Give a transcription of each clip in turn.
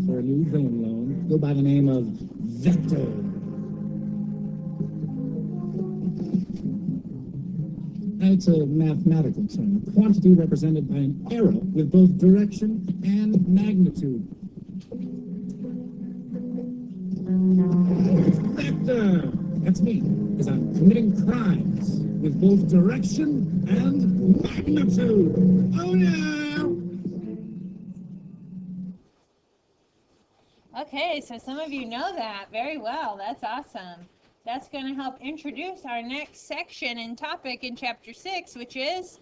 looking for a new drone loan. Go by the name of Vector. It's a mathematical term, quantity represented by an arrow with both direction and magnitude. Vector! That's me, because I'm committing crimes with both direction and magnitude. Oh no! Okay, so some of you know that very well. That's awesome. That's going to help introduce our next section and topic in Chapter 6, which is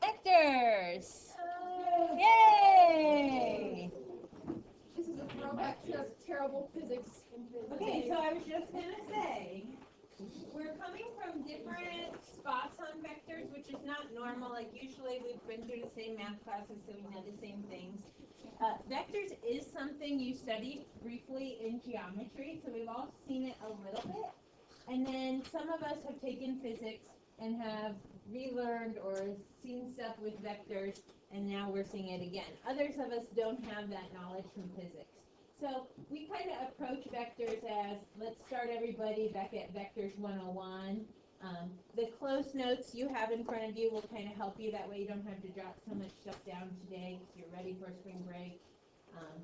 vectors. Yay! This is a throwback to us terrible physics. Okay, so I was just going to say, we're coming from different spots on vectors, which is not normal. Like usually we've been through the same math classes, so we know the same things. Vectors is something you studied briefly in geometry, so we've all seen it a little bit. And then some of us have taken physics and have relearned or seen stuff with vectors, and now we're seeing it again. Others of us don't have that knowledge from physics. So we kind of approach vectors as, let's start everybody back at Vectors 101. The close notes you have in front of you will kind of help you. That way you don't have to jot so much stuff down today because you're ready for spring break.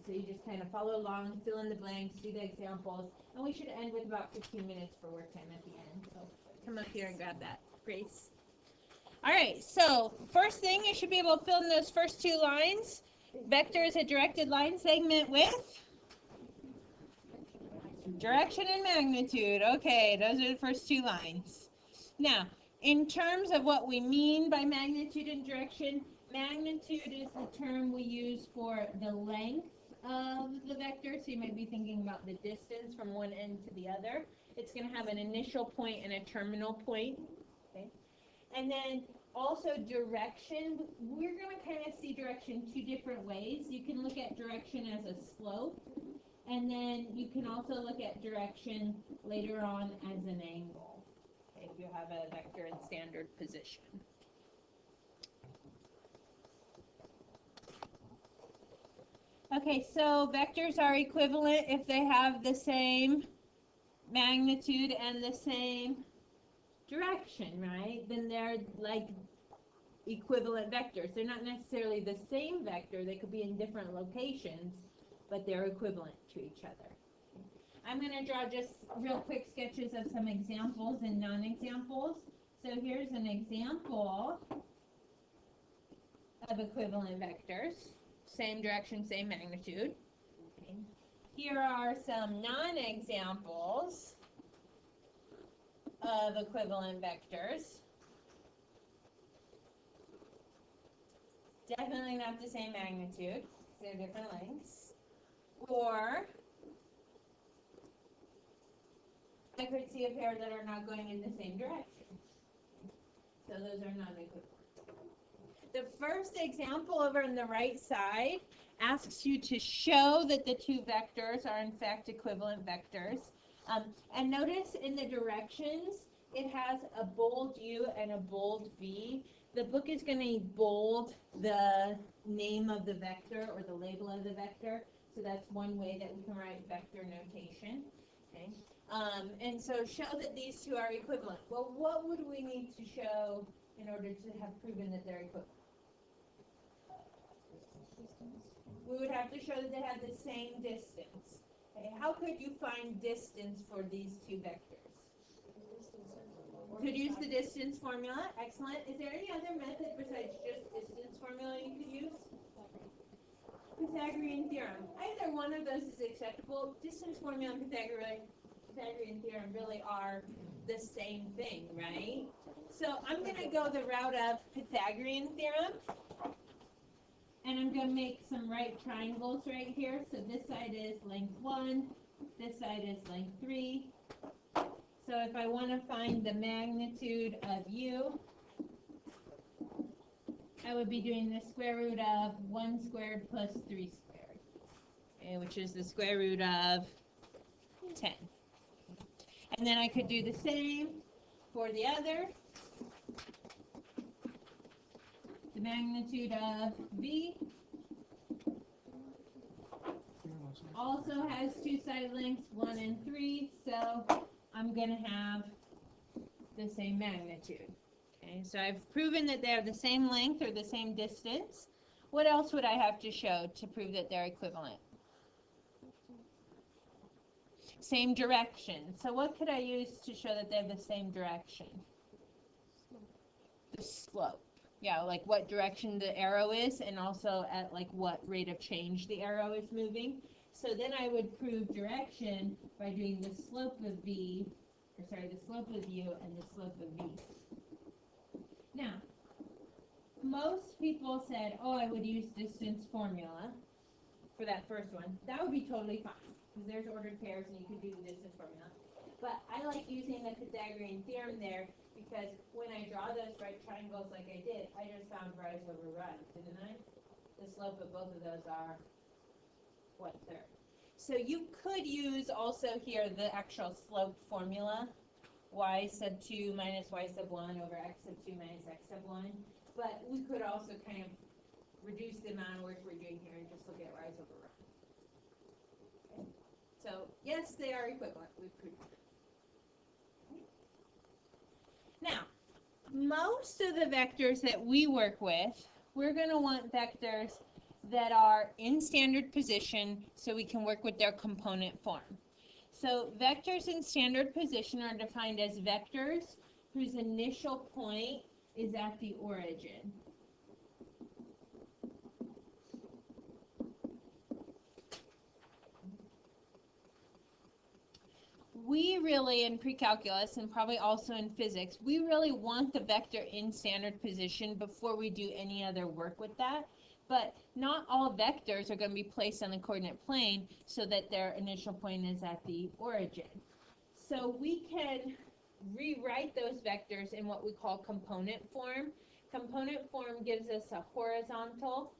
So you just kind of follow along, fill in the blanks, do the examples, and we should end with about 15 minutes for work time at the end. So come up here and grab that, Grace. All right, so first thing, you should be able to fill in those first two lines. Vector is a directed line segment with direction and magnitude. Okay, those are the first two lines. Now, in terms of what we mean by magnitude and direction, magnitude is the term we use for the length of the vector. So you might be thinking about the distance from one end to the other. It's going to have an initial point and a terminal point. Okay. And then also direction, we're going to kind of see direction two different ways. You can look at direction as a slope, and then you can also look at direction later on as an angle. Okay, if you have a vector in standard position. Okay, so vectors are equivalent if they have the same magnitude and the same direction, right? Then they're like equivalent vectors. They're not necessarily the same vector. They could be in different locations, but they're equivalent to each other. I'm going to draw just real quick sketches of some examples and non-examples. So here's an example of equivalent vectors. Same direction, same magnitude. Okay. Here are some non-examples of equivalent vectors. Definitely not the same magnitude. They're different lengths. Or I could see a pair that are not going in the same direction. So those are non-equivalent. The first example over on the right side asks you to show that the two vectors are in fact equivalent vectors. And notice in the directions, it has a bold U and a bold V. The book is going to bold the name of the vector or the label of the vector. So that's one way that we can write vector notation. Okay. And so show that these two are equivalent. Well, what would we need to show in order to have proven that they're equivalent? We would have to show that they have the same distance. Okay. How could you find distance for these two vectors? Could use the distance formula. Excellent. Is there any other method besides just distance formula you could use? Pythagorean theorem. Either one of those is acceptable. Distance formula and Pythagorean theorem really are the same thing, right? So I'm going to go the route of Pythagorean theorem. And I'm going to make some right triangles right here. So this side is length 1, this side is length 3. So if I want to find the magnitude of U, I would be doing the square root of 1 squared plus 3 squared, okay, which is the square root of 10. And then I could do the same for the other. The magnitude of V also has two side lengths, 1 and 3, so I'm going to have the same magnitude. Okay, so I've proven that they have the same length or the same distance. What else would I have to show to prove that they're equivalent? Same direction. So what could I use to show that they have the same direction? The slope. Yeah, like what direction the arrow is, and also at like what rate of change the arrow is moving. So then I would prove direction by doing the slope of v, or sorry, the slope of u and the slope of v. Now, most people said, oh, I would use distance formula for that first one. That would be totally fine, because there's ordered pairs and you could do the distance formula. But I like using the Pythagorean theorem there, because when I draw those right triangles like I did, I just found rise over run, didn't I? The slope of both of those are 1/3. So you could use also here the actual slope formula, y sub 2 minus y sub 1 over x sub 2 minus x sub 1. But we could also kind of reduce the amount of work we're doing here and just look at rise over run. Okay. So yes, they are equivalent. We've proved it. Now, most of the vectors that we work with, we're going to want vectors that are in standard position so we can work with their component form. So vectors in standard position are defined as vectors whose initial point is at the origin. We really, in pre-calculus and probably also in physics, we really want the vector in standard position before we do any other work with that. But not all vectors are going to be placed on the coordinate plane so that their initial point is at the origin. So we can rewrite those vectors in what we call component form. Component form gives us a horizontal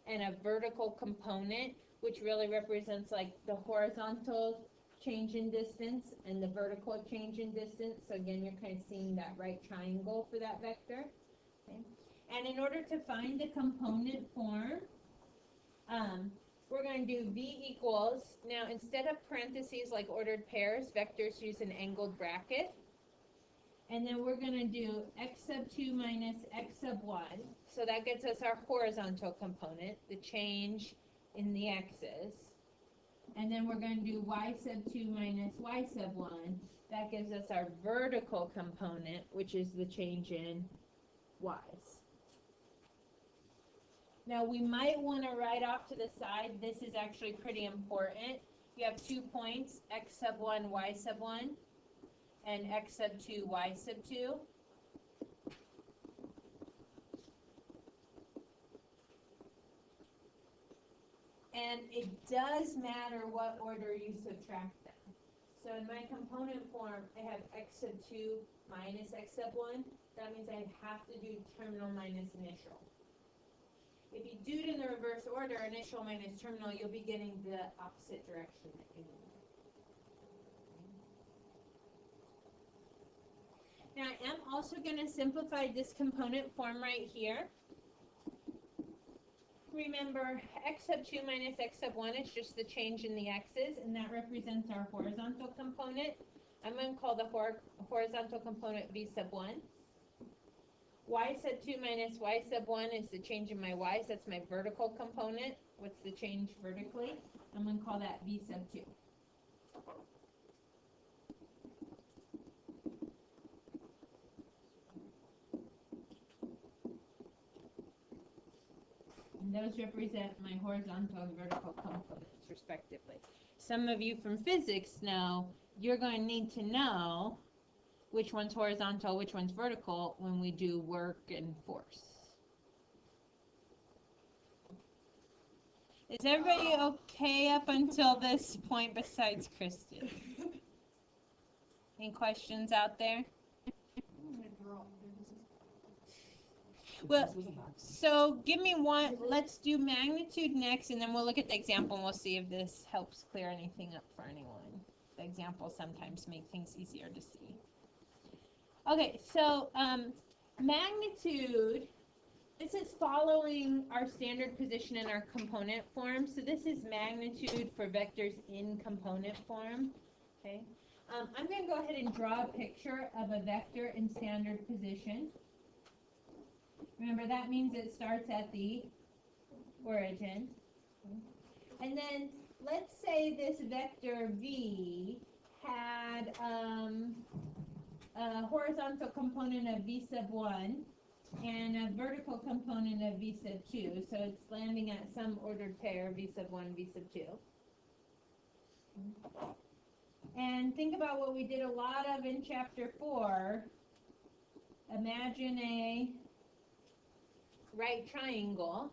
and a vertical component, which really represents like the horizontal change in distance and the vertical change in distance. So again, you're kind of seeing that right triangle for that vector. Okay. And in order to find the component form, we're going to do v equals, now instead of parentheses like ordered pairs, vectors use an angled bracket. And then we're going to do x sub 2 minus x sub 1. So that gets us our horizontal component, the change in the x's. And then we're going to do y sub 2 minus y sub 1. That gives us our vertical component, which is the change in y's. Now we might want to write off to the side, this is actually pretty important. You have 2 points, x sub 1, y sub 1, and x sub 2, y sub 2. And it does matter what order you subtract them. So in my component form, I have x sub 2 minus x sub 1. That means I have to do terminal minus initial. If you do it in the reverse order, initial minus terminal, you'll be getting the opposite direction that you need. Now I am also going to simplify this component form right here. Remember, x sub 2 minus x sub 1 is just the change in the x's, and that represents our horizontal component. I'm going to call the horizontal component v sub 1. Y sub 2 minus y sub 1 is the change in my y's. That's my vertical component. What's the change vertically? I'm going to call that v sub 2. And those represent my horizontal and vertical components, respectively. Some of you from physics know you're going to need to know which one's horizontal, which one's vertical when we do work and force. Is everybody okay up until this point besides Kristen? Any questions out there? Well, so give me one, let's do magnitude next, and then we'll look at the example and we'll see if this helps clear anything up for anyone. The examples sometimes make things easier to see. Okay, so magnitude This is following our standard position in our component form. So this is magnitude for vectors in component form. Okay. I'm going to go ahead and draw a picture of a vector in standard position. Remember, that means it starts at the origin. And then let's say this vector v had a horizontal component of v sub 1 and a vertical component of v sub 2. So it's landing at some ordered pair, v sub 1, v sub 2. And think about what we did a lot of in chapter 4. Imagine a right triangle.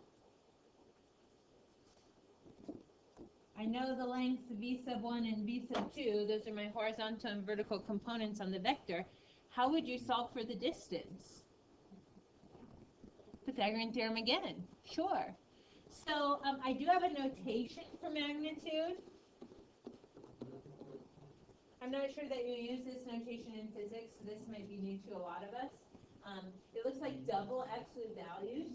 I know the lengths v sub 1 and v sub 2. Those are my horizontal and vertical components on the vector. How would you solve for the distance? Pythagorean theorem again. Sure. So I do have a notation for magnitude. I'm not sure that you use this notation in physics, so this might be new to a lot of us. It looks like double absolute values.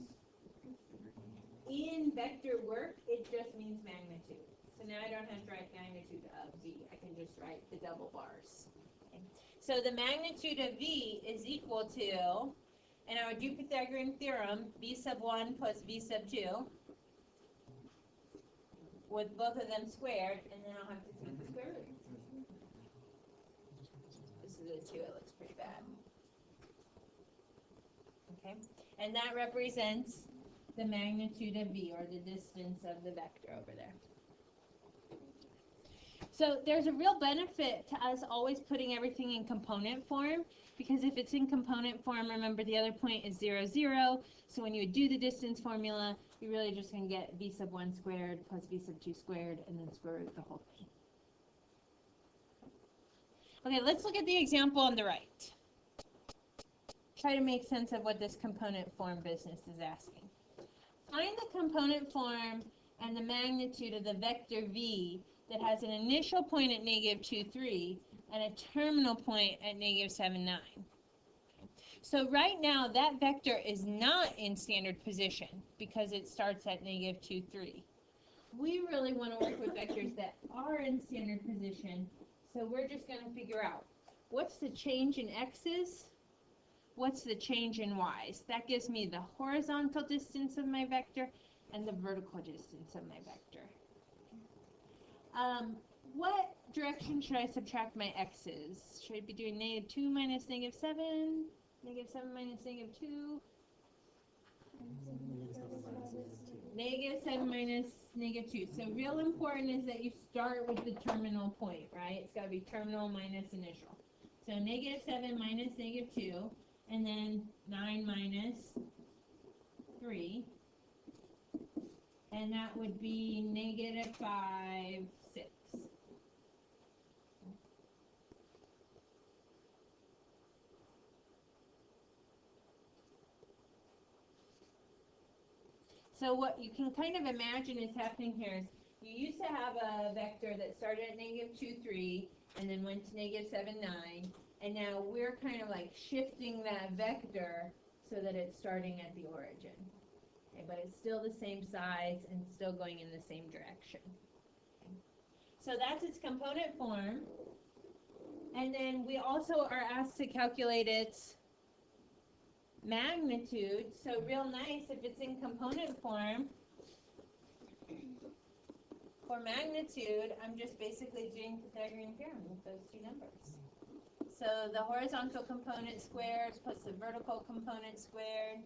In vector work, it just means magnitude. So now I don't have to write magnitude of v. I can just write the double bars. Okay. So the magnitude of v is equal to, and I would do Pythagorean theorem, v sub 1 plus v sub 2, with both of them squared, and then I'll have to take the square root. This is a 2, it looks pretty bad. Okay, and that represents the magnitude of v, or the distance of the vector over there. So there's a real benefit to us always putting everything in component form, because if it's in component form, remember the other point is 0, 0. So when you do the distance formula, you're really just going to get v sub 1 squared plus v sub 2 squared, and then square root the whole thing. Okay, let's look at the example on the right. Try to make sense of what this component form business is asking. Find the component form and the magnitude of the vector v that has an initial point at negative 2, 3 and a terminal point at negative 7, 9. So right now that vector is not in standard position because it starts at negative 2, 3. We really want to work with vectors that are in standard position, so we're just going to figure out what's the change in x's, what's the change in y's. That gives me the horizontal distance of my vector and the vertical distance of my vector. What direction should I subtract my x's? Should I be doing negative 2 minus negative 7? Negative 7 minus negative 2? Negative 7 minus negative 2. So real important is that you start with the terminal point, right? It's got to be terminal minus initial. So negative 7 minus negative 2, and then 9 minus 3. And that would be negative 5, 6. So what you can kind of imagine is happening here is you used to have a vector that started at negative 2, 3, and then went to negative 7, 9, and now we're kind of like shifting that vector so that it's starting at the origin. Okay, but it's still the same size and still going in the same direction. Okay. So that's its component form. And then we also are asked to calculate its magnitude. So real nice, if it's in component form, for magnitude, I'm just basically doing Pythagorean theorem with those two numbers. So the horizontal component squared plus the vertical component squared.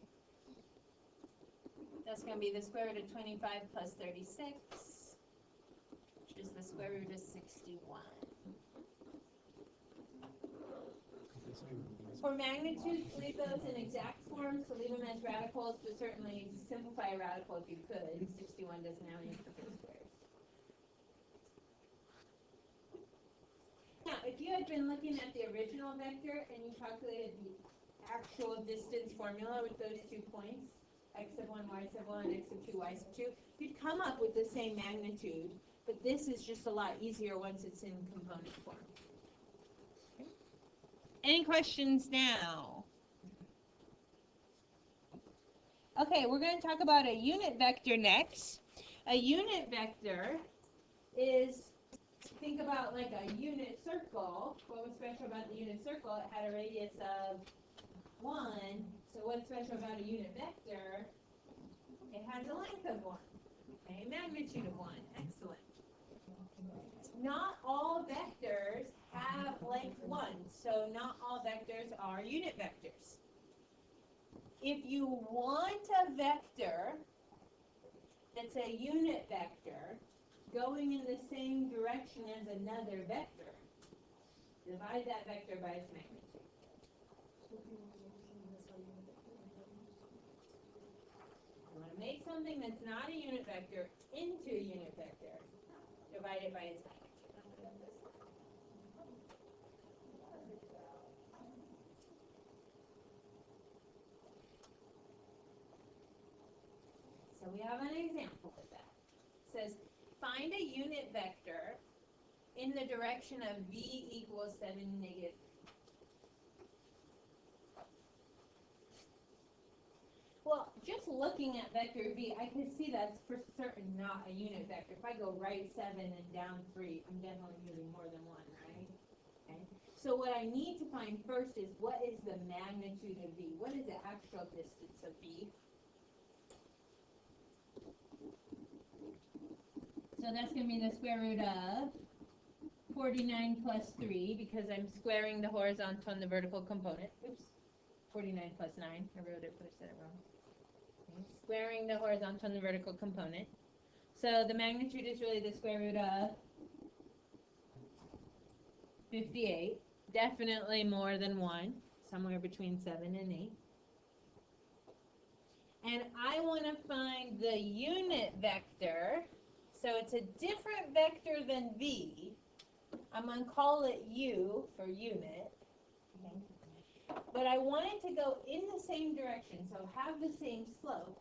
That's going to be the square root of 25 plus 36, which is the square root of 61. For magnitudes, leave those in exact form, so leave them as radicals, but certainly simplify a radical if you could. 61 doesn't have any perfect squares. Now, if you had been looking at the original vector and you calculated the actual distance formula with those 2 points, x sub 1, y sub 1, x sub 2, y sub 2, you'd come up with the same magnitude, but this is just a lot easier once it's in component form. Okay. Any questions now? Okay, we're going to talk about a unit vector next. A unit vector is, think about like a unit circle. What was special about the unit circle? It had a radius of 1. So what's special about a unit vector? It has a length of 1. Okay, magnitude of 1. Excellent. Not all vectors have length 1, so not all vectors are unit vectors. If you want a vector that's a unit vector going in the same direction as another vector, divide that vector by its magnitude. You want to make something that's not a unit vector into a unit vector, divide it by its magnitude. So we have an example of that. It says, find a unit vector in the direction of v equals 7, negative 3. Well, just looking at vector v, I can see that's for certain not a unit vector. If I go right 7 and down 3, I'm definitely moving more than 1, right? Okay. So what I need to find first is what is the magnitude of v? What is the actual distance of v? So that's going to be the square root of 49 plus 3, because I'm squaring the horizontal and the vertical component. Oops, 49 plus 9. I wrote it, but I said it wrong. Okay. Squaring the horizontal and the vertical component. So the magnitude is really the square root of 58. Definitely more than 1, somewhere between 7 and 8. And I want to find the unit vector. So it's a different vector than v. I'm going to call it u for unit. Okay. But I want it to go in the same direction, so have the same slope,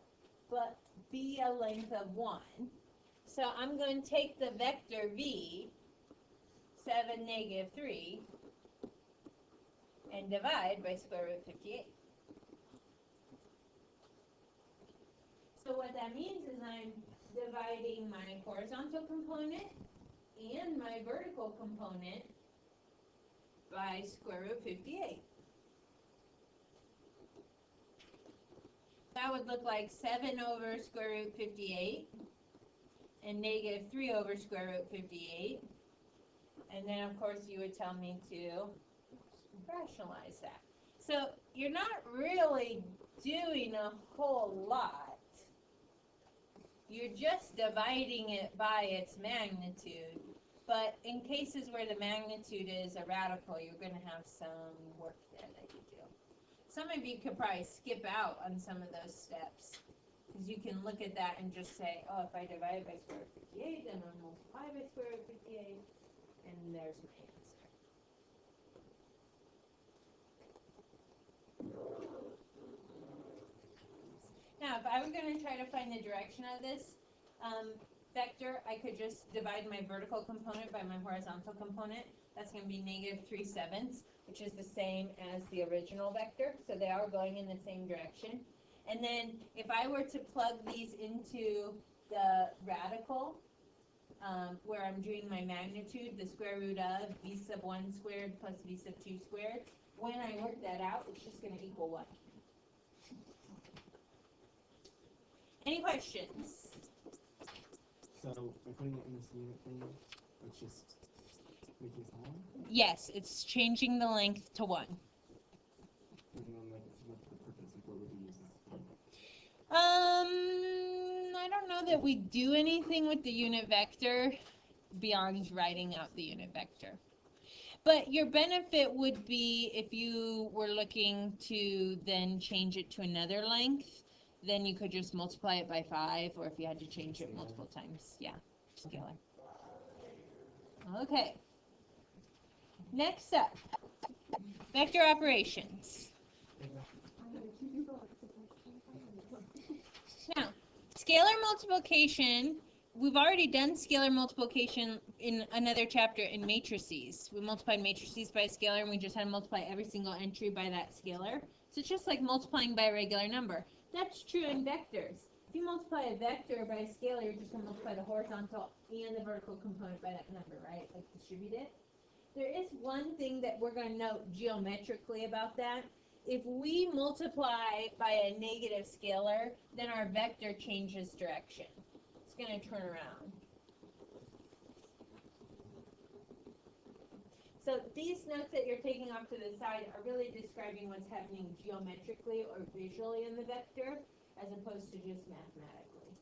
but be a length of 1. So I'm going to take the vector v, 7, negative 3, and divide by square root 58. So what that means is I'm dividing my horizontal component and my vertical component by square root 58. That would look like 7 over square root 58 and negative 3 over square root 58. And then, of course, you would tell me to rationalize that. So you're not really doing a whole lot. You're just dividing it by its magnitude. But in cases where the magnitude is a radical, you're going to have some work there that you do. Some of you could probably skip out on some of those steps, because you can look at that and just say, oh, if I divide by square root 58, then I'll multiply by square root 58, and there's my answer. Now, if I were going to try to find the direction of this vector, I could just divide my vertical component by my horizontal component. That's going to be negative 3/7, which is the same as the original vector. So they are going in the same direction. And then if I were to plug these into the radical, where I'm doing my magnitude, the square root of v sub 1 squared plus v sub 2 squared, when I work that out, it's just going to equal 1. Any questions? So, by putting it in this unit thing, it's just making it smaller? Yes, it's changing the length to 1. And then, like, what's the purpose? Like, what would we use that for? I don't know that we do anything with the unit vector beyond writing out the unit vector. But your benefit would be if you were looking to then change it to another length, then you could just multiply it by 5, or if you had to change it multiple times. Yeah, scalar. Okay. Next up, vector operations. Now, scalar multiplication, we've already done scalar multiplication in another chapter in matrices. We multiplied matrices by a scalar, and we just had to multiply every single entry by that scalar. So it's just like multiplying by a regular number. That's true in vectors. If you multiply a vector by a scalar, you're just going to multiply the horizontal and the vertical component by that number, right? Like distribute it. There is one thing that we're going to note geometrically about that. If we multiply by a negative scalar, then our vector changes direction. It's going to turn around. So these notes that you're taking off to the side are really describing what's happening geometrically or visually in the vector, as opposed to just mathematically.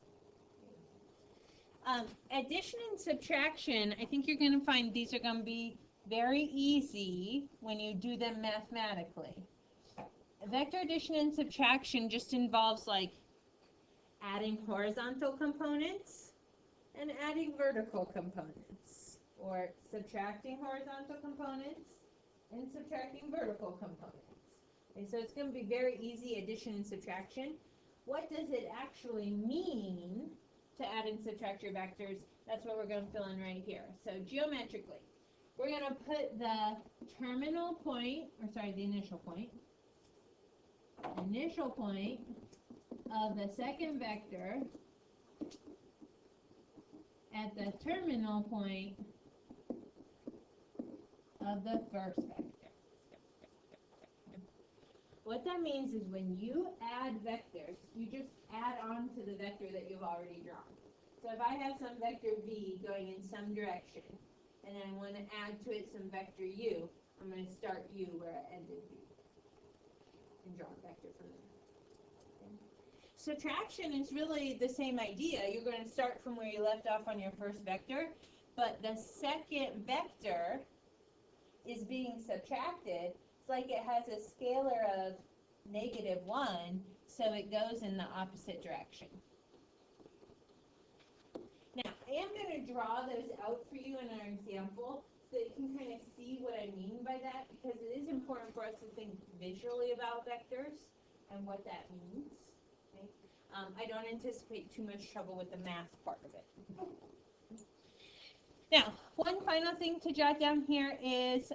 Addition and subtraction, I think you're going to find these are going to be very easy when you do them mathematically. Vector addition and subtraction just involves like adding horizontal components and adding vertical components, or subtracting horizontal components and subtracting vertical components. And so it's going to be very easy addition and subtraction. What does it actually mean to add and subtract your vectors? That's what we're going to fill in right here. So geometrically, we're going to put the terminal point, or sorry, the initial point of the second vector at the terminal point of the first vector. What that means is when you add vectors, you just add on to the vector that you've already drawn. So if I have some vector v going in some direction, and I want to add to it some vector u, I'm going to start u where I ended v, and draw a vector from there. Okay. Subtraction is really the same idea. You're going to start from where you left off on your first vector, but the second vector is being subtracted. It's like it has a scalar of -1, so it goes in the opposite direction. Now, I am going to draw those out for you in our example so that you can kind of see what I mean by that, because it is important for us to think visually about vectors and what that means. Okay? I don't anticipate too much trouble with the math part of it. Now, one final thing to jot down here is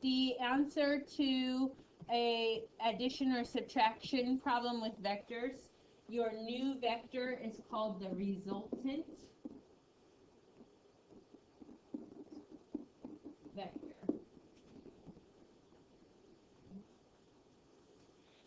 the answer to a addition or subtraction problem with vectors. Your new vector is called the resultant vector.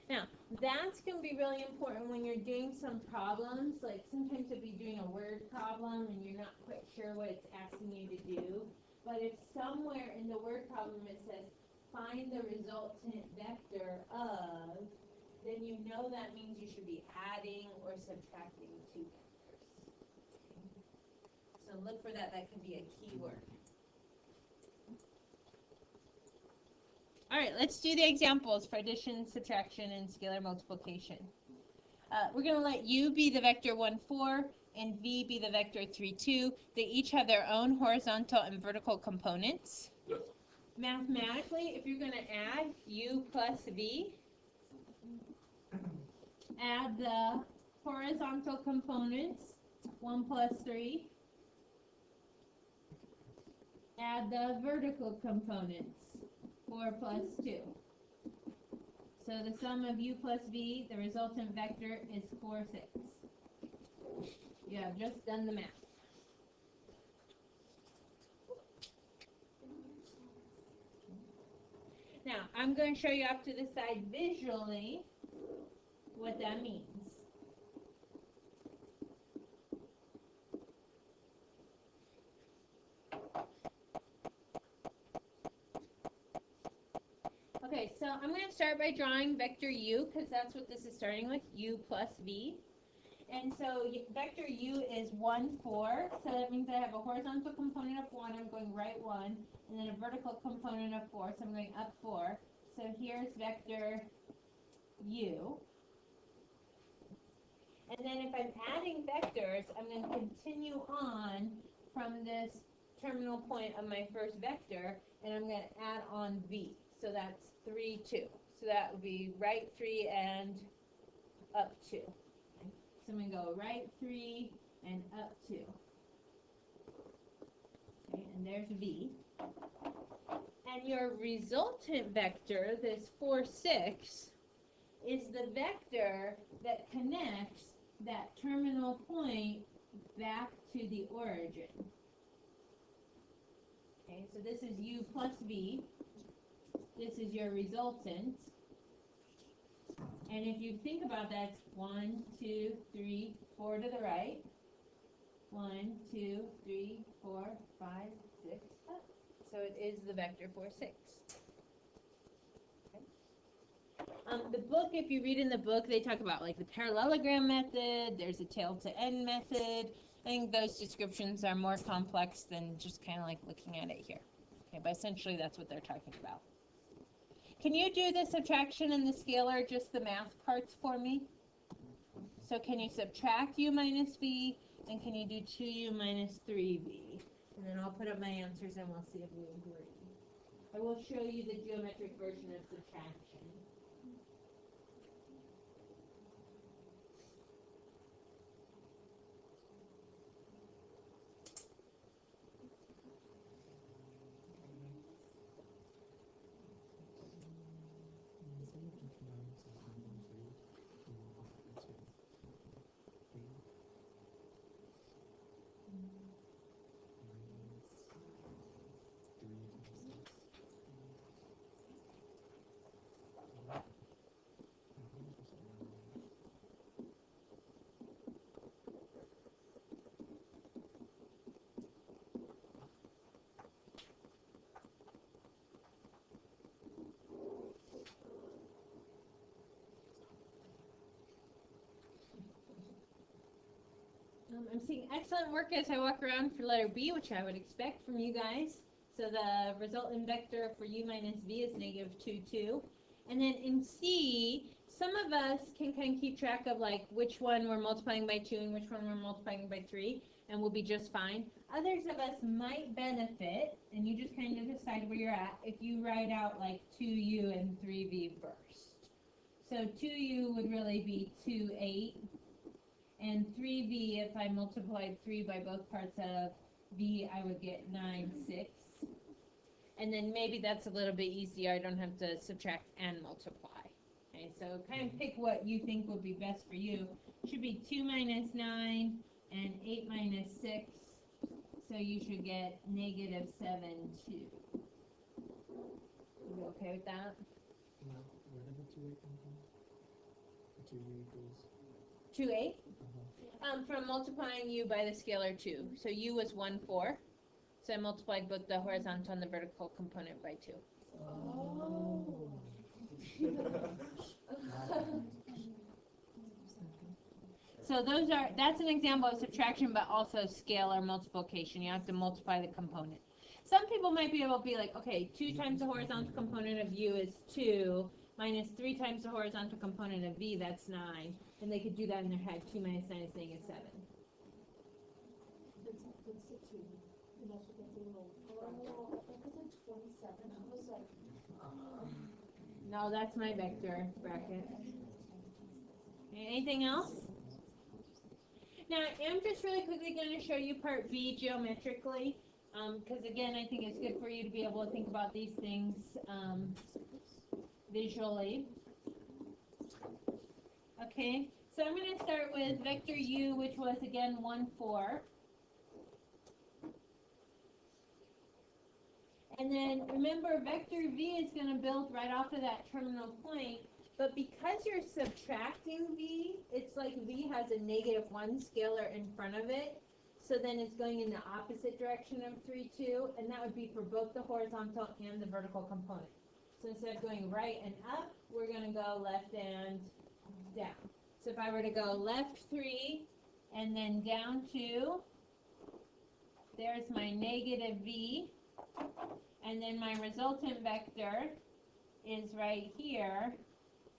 Now, that's going to be really important when you're doing some problems. Like sometimes you'll be doing a word problem and you're not quite sure what it's asking you to do. But if somewhere in the word problem it says, find the resultant vector of, then you know that means you should be adding or subtracting two vectors. Okay. So look for that. That could be a keyword. All right, let's do the examples for addition, subtraction, and scalar multiplication. We're going to let u be the vector 1, 4, and v be the vector 3, 2. They each have their own horizontal and vertical components. Mathematically, if you're going to add u plus v, add the horizontal components, 1 plus 3. Add the vertical components, 4 plus 2. So the sum of u plus v, the resultant vector, is 4, 6. You have just done the math. Now, I'm going to show you off to the side visually what that means. Okay, so I'm going to start by drawing vector u, because that's what this is starting with, u plus v. And so vector u is 1, 4, so that means I have a horizontal component of 1, I'm going right 1, and then a vertical component of 4, so I'm going up 4. So here's vector u. And then if I'm adding vectors, I'm going to continue on from this terminal point of my first vector, and I'm going to add on v. So that's 3, 2. So that would be right 3 and up 2. So I'm going to go right 3 and up 2. Okay, and there's v. And your resultant vector, this 4, 6, is the vector that connects that terminal point back to the origin. Okay, so this is u plus v. This is your resultant. And if you think about that, it's 1, 2, 3, 4 to the right. 1, 2, 3, 4, 5, 6, 7. So it is the vector 4, 6. The book, if you read in the book, they talk about like the parallelogram method, there's a tail to end method. I think those descriptions are more complex than just kind of like looking at it here. Okay, but essentially that's what they're talking about. Can you do the subtraction and the scalar, just the math parts for me? So can you subtract u minus v, and can you do 2u minus 3v? And then I'll put up my answers and we'll see if we agree. I will show you the geometric version of subtraction. I'm seeing excellent work as I walk around for letter B, which I would expect from you guys. So the resultant vector for u minus v is negative 2, 2. And then in C, some of us can kind of keep track of like which one we're multiplying by 2 and which one we're multiplying by 3, and we'll be just fine. Others of us might benefit, and you just kind of decide where you're at, if you write out like 2u and 3v first. So 2u would really be 2, 8. And 3v, if I multiplied 3 by both parts of v, I would get 9, 6. And then maybe that's a little bit easier. I don't have to subtract and multiply. Okay, so kind of pick what you think would be best for you. Should be 2 minus 9 and 8 minus 6. So you should get negative 7, 2. You okay with that? No, where did the 2 8 come from? The 2u equals. 2, 8? From multiplying u by the scalar 2. So u was 1, 4. So I multiplied both the horizontal and the vertical component by 2. Oh. So that's an example of subtraction, but also scalar multiplication. You have to multiply the component. Some people might be able to be like, okay, 2 times the horizontal component of u is 2, minus 3 times the horizontal component of v, that's 9. And they could do that in their head. 2 minus 9 is negative 7. No, that's my vector bracket. Anything else? Now, I'm just really quickly going to show you part B geometrically, because again, I think it's good for you to be able to think about these things visually. Okay, so I'm going to start with vector u, which was again 1, 4. And then remember, vector v is going to build right off of that terminal point. But because you're subtracting v, it's like v has a negative 1 scalar in front of it. So then it's going in the opposite direction of 3, 2. And that would be for both the horizontal and the vertical component. So instead of going right and up, we're going to go left and down. So if I were to go left 3 and then down 2, there's my negative v. And then my resultant vector is right here,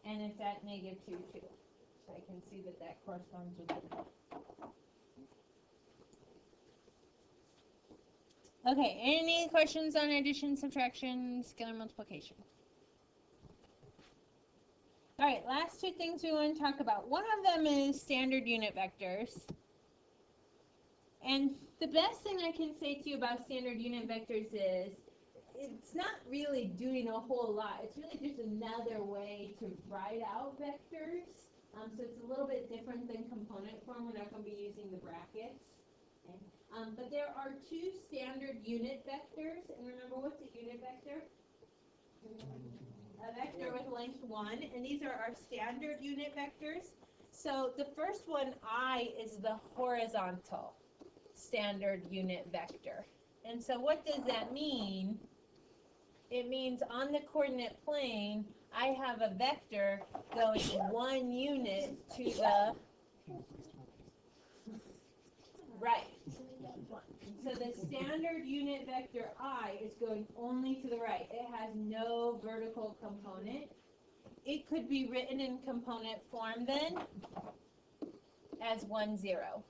and it's at negative 2, 2. So I can see that that corresponds with that. Okay, any questions on addition, subtraction, scalar multiplication? All right, last 2 things we want to talk about. One of them is standard unit vectors. And the best thing I can say to you about standard unit vectors is it's not really doing a whole lot. It's really just another way to write out vectors. So it's a little bit different than component form. We're not going to be using the brackets. Okay? But there are two standard unit vectors. And remember, what's a unit vector? A vector with length 1. And these are our standard unit vectors. So the first one, I, is the horizontal standard unit vector. And so what does that mean? It means on the coordinate plane, I have a vector going 1 unit to the right. So the standard unit vector I is going only to the right. It has no vertical component. It could be written in component form then as 1, 0.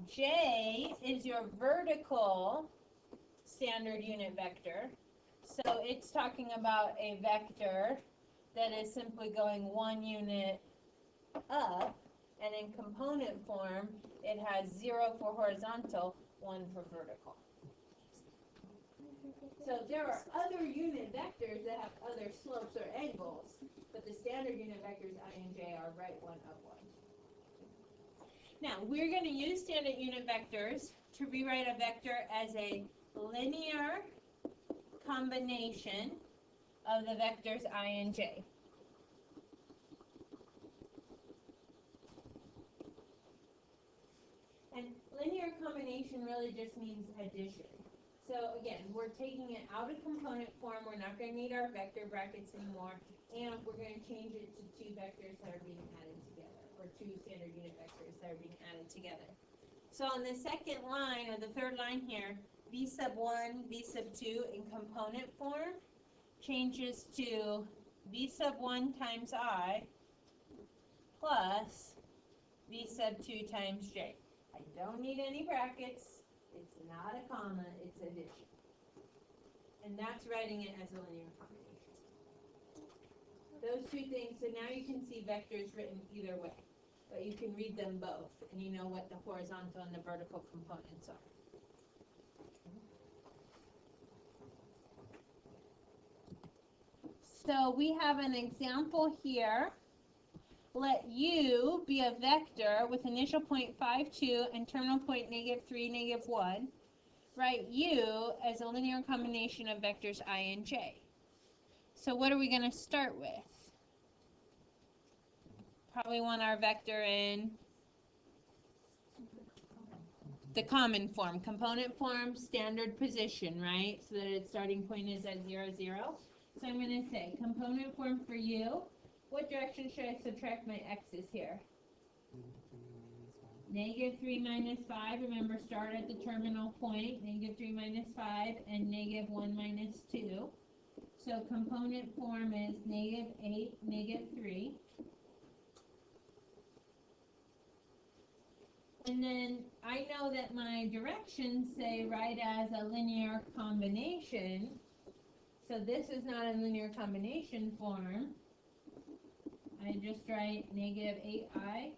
J is your vertical standard unit vector. So it's talking about a vector that is simply going 1 unit up, and in component form, it has 0 for horizontal, 1 for vertical. So there are other unit vectors that have other slopes or angles, but the standard unit vectors I and J are right 1, up 1. Now, we're going to use standard unit vectors to rewrite a vector as a linear combination of the vectors I and J. And linear combination really just means addition. So again, we're taking it out of component form. We're not going to need our vector brackets anymore. And we're going to change it to 2 vectors that are being added together, or 2 standard unit vectors that are being added together. So on the second line, or the third line here, v sub 1, v sub 2 in component form changes to v sub 1 times I plus v sub 2 times j. I don't need any brackets. It's not a comma, it's addition. And that's writing it as a linear combination. Those 2 things, so now you can see vectors written either way. But you can read them both, and you know what the horizontal and the vertical components are. So we have an example here. Let U be a vector with initial point 5, 2 and terminal point -3, -1. Write U as a linear combination of vectors I and J. So what are we going to start with? Probably want our vector in the common form, component form, standard position, right? So that its starting point is at 0, 0. So I'm going to say component form for U. What direction should I subtract my x's here? -3 minus 5. Remember, start at the terminal point. -3 minus 5 and -1 minus 2. So component form is -8, -3. And then I know that my directions say write as a linear combination. So this is not a linear combination form. I just write -8i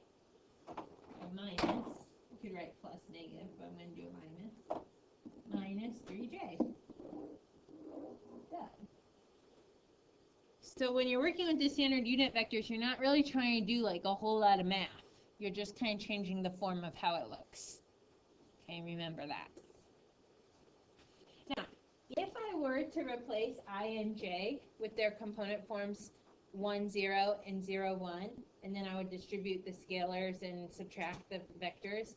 minus, you could write plus negative, but I'm going to do minus 3j. Done. So when you're working with the standard unit vectors, you're not really trying to do like a whole lot of math. You're just kind of changing the form of how it looks. Okay, remember that. Now, if I were to replace I and j with their component forms 1, 0 and 0, 1, and then I would distribute the scalars and subtract the vectors,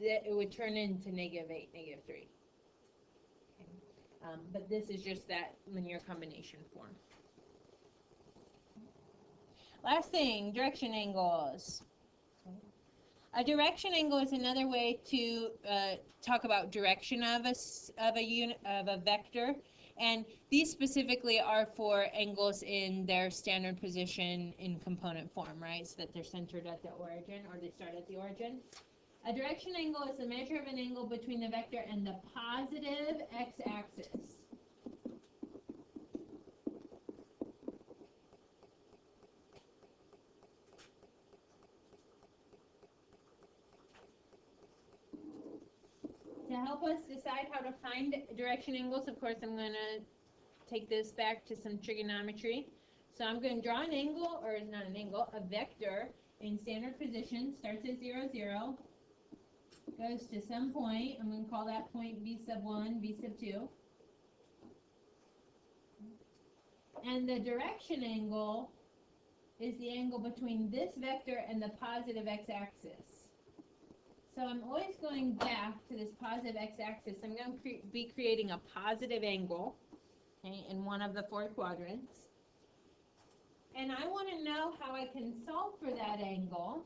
that it would turn into -8, -3. Okay. But this is just that linear combination form. Last thing, direction angles. A direction angle is another way to talk about direction of a vector, and these specifically are for angles in their standard position in component form, right? So that they're centered at the origin, or they start at the origin. A direction angle is a measure of an angle between the vector and the positive x-axis. help us decide how to find direction angles, of course, I'm going to take this back to some trigonometry. So I'm going to draw an angle, or not an angle, a vector in standard position, starts at 0, 0, goes to some point. I'm going to call that point v sub 1, v sub 2. And the direction angle is the angle between this vector and the positive x-axis. So I'm always going back to this positive x-axis. I'm going to be creating a positive angle, okay, in one of the 4 quadrants. And I want to know how I can solve for that angle.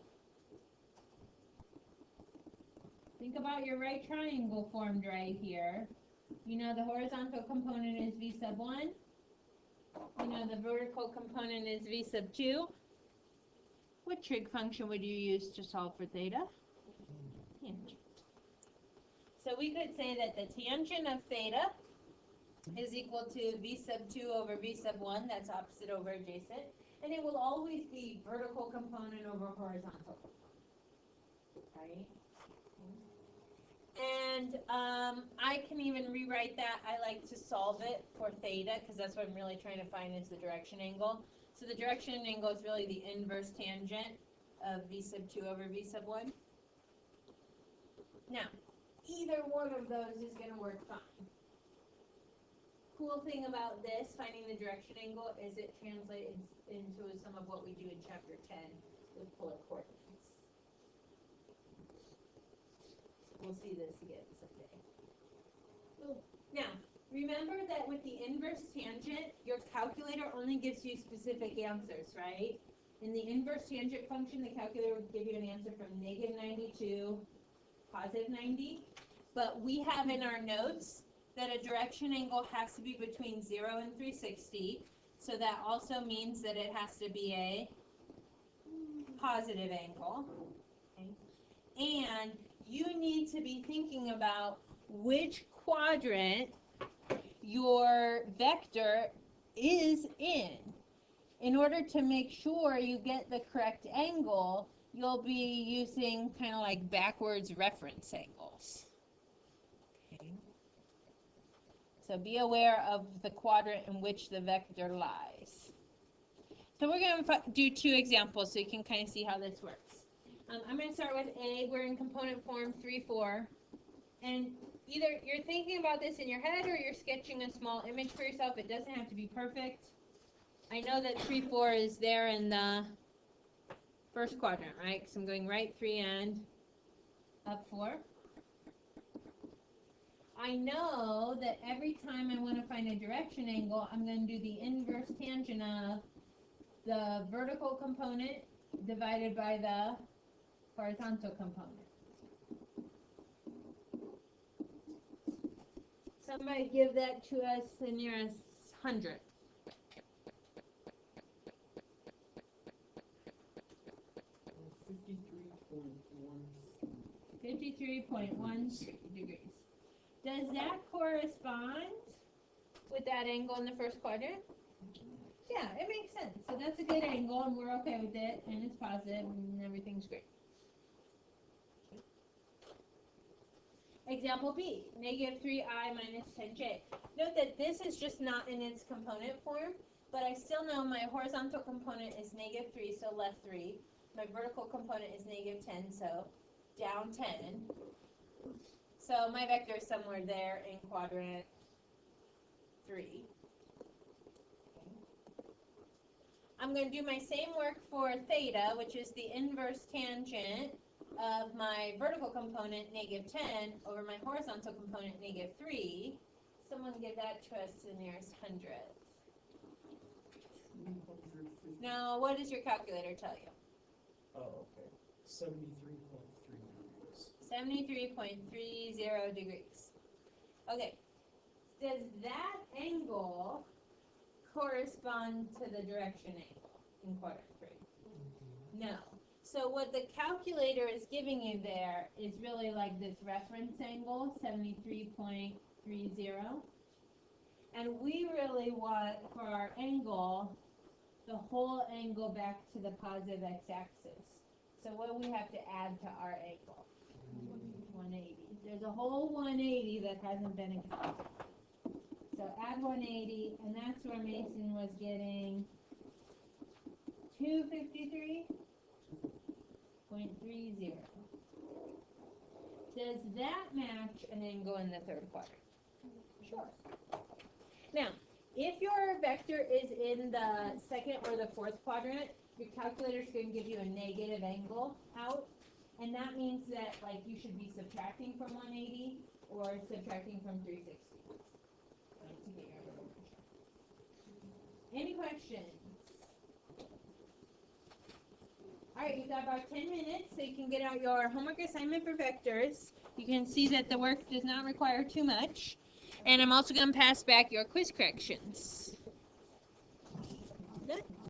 Think about your right triangle formed right here. You know the horizontal component is v sub 1. You know the vertical component is v sub 2. What trig function would you use to solve for theta? Tangent. So we could say that the tangent of theta is equal to v sub 2 over v sub 1. That's opposite over adjacent. And it will always be vertical component over horizontal. Right? And I can even rewrite that. I like to solve it for theta because that's what I'm really trying to find is the direction angle. So the direction angle is really the inverse tangent of v sub 2 over v sub 1. Now, either one of those is going to work fine. Cool thing about this, finding the direction angle, is it translates into some of what we do in chapter 10 with polar coordinates. We'll see this again someday. Now, remember that with the inverse tangent, your calculator only gives you specific answers, right? In the inverse tangent function, the calculator would give you an answer from negative 90 to positive 90. But we have in our notes that a direction angle has to be between 0 and 360. So that also means that it has to be a positive angle. Okay? And you need to be thinking about which quadrant your vector is in. In order to make sure you get the correct angle, you'll be using kind of like backwards reference angles. Okay. So be aware of the quadrant in which the vector lies. So we're going to do 2 examples so you can kind of see how this works. I'm going to start with A. We're in component form 3, 4. And either you're thinking about this in your head or you're sketching a small image for yourself. It doesn't have to be perfect. I know that 3, 4 is there in the first quadrant, right? Because I'm going right 3 and up 4. I know that every time I want to find a direction angle, I'm going to do the inverse tangent of the vertical component divided by the horizontal component. Somebody give that to us the nearest 100. 53.1 degrees. Does that correspond with that angle in the first quadrant? Yeah, it makes sense. So that's a good angle, and we're okay with it, and it's positive, and everything's great. Example B, negative 3i minus 10j. Note that this is just not in its component form, but I still know my horizontal component is negative 3, so left 3. My vertical component is negative 10, so down 10. So my vector is somewhere there in quadrant 3. Okay. I'm going to do my same work for theta, which is the inverse tangent of my vertical component, negative 10, over my horizontal component, negative 3. Someone give that to us to the nearest hundredth. Now, what does your calculator tell you? Oh, okay. 73.3 degrees. 73.30 degrees. Okay. Does that angle correspond to the direction angle in quadrant 3? No. So what the calculator is giving you there is really like this reference angle, 73.30. And we really want, for our angle, the whole angle back to the positive x-axis. So what do we have to add to our angle? 180. there's a whole 180 that hasn't been accounted. So add 180, and that's where Mason was getting 253.30. Does that match an angle in the third quadrant? Sure. Now, if your vector is in the second or the fourth quadrant, your calculator is going to give you a negative angle out, and that means that like you should be subtracting from 180 or subtracting from 360 to get your resolution. Any questions? All right, you've got about 10 minutes, so you can get out your homework assignment for vectors. You can see that the work does not require too much. And I'm also going to pass back your quiz corrections.